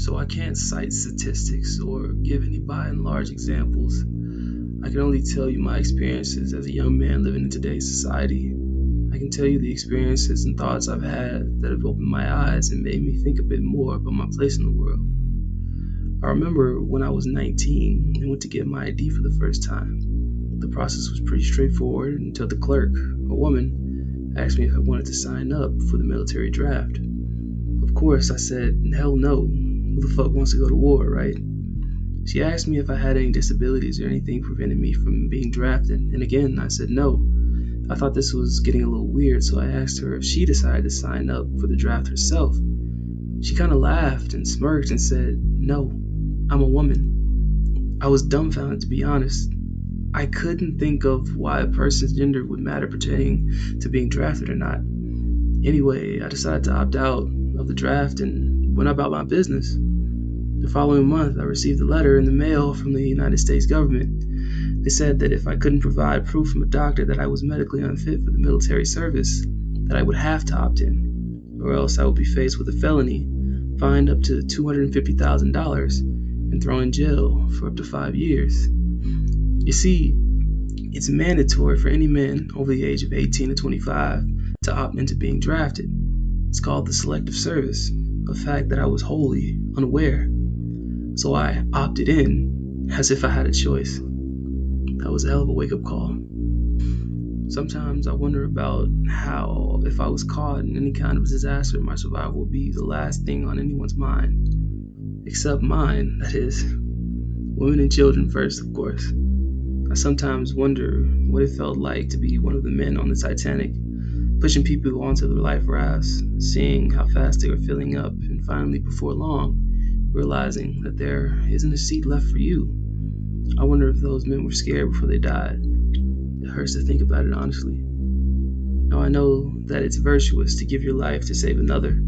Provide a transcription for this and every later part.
so I can't cite statistics or give any by and large examples. I can only tell you my experiences as a young man living in today's society. I can tell you the experiences and thoughts I've had that have opened my eyes and made me think a bit more about my place in the world. I remember when I was 19 and went to get my ID for the first time. The process was pretty straightforward until the clerk, a woman, asked me if I wanted to sign up for the military draft. Of course, I said, hell no. Who the fuck wants to go to war, right? She asked me if I had any disabilities or anything preventing me from being drafted, and again, I said no. I thought this was getting a little weird, so I asked her if she decided to sign up for the draft herself. She kind of laughed and smirked and said, no, I'm a woman. I was dumbfounded, to be honest. I couldn't think of why a person's gender would matter pertaining to being drafted or not. Anyway, I decided to opt out of the draft and went about my business. The following month, I received a letter in the mail from the United States government. They said that if I couldn't provide proof from a doctor that I was medically unfit for the military service, that I would have to opt in, or else I would be faced with a felony, fined up to $250,000, and thrown in jail for up to 5 years. You see, it's mandatory for any man over the age of 18 to 25 to opt into being drafted. It's called the selective service, a fact that I was wholly unaware. So I opted in as if I had a choice. That was a hell of a wake-up call. Sometimes I wonder about how, if I was caught in any kind of disaster, my survival would be the last thing on anyone's mind. Except mine, that is. Women and children first, of course. I sometimes wonder what it felt like to be one of the men on the Titanic, pushing people onto the life rafts, seeing how fast they were filling up, and finally, before long, realizing that there isn't a seat left for you. I wonder if those men were scared before they died. It hurts to think about it, honestly. Now I know that it's virtuous to give your life to save another.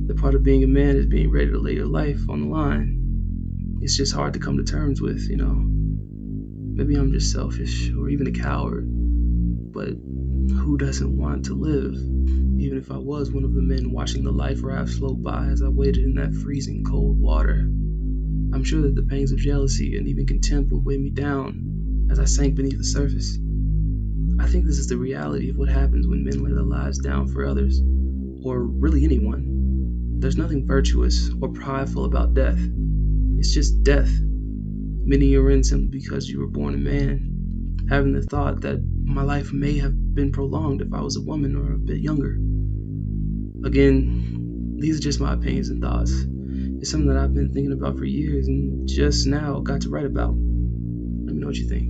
The part of being a man is being ready to lay your life on the line. It's just hard to come to terms with, Maybe I'm just selfish or even a coward, but who doesn't want to live? Even if I was one of the men watching the life raft float by as I waited in that freezing cold water, I'm sure that the pangs of jealousy and even contempt would weigh me down as I sank beneath the surface. I think this is the reality of what happens when men lay their lives down for others, or really anyone. There's nothing virtuous or prideful about death. It's just death. Many are in simply because you were born a man, having the thought that my life may have been prolonged if I was a woman or a bit younger. Again, these are just my opinions and thoughts. It's something that I've been thinking about for years and just now got to write about. Let me know what you think.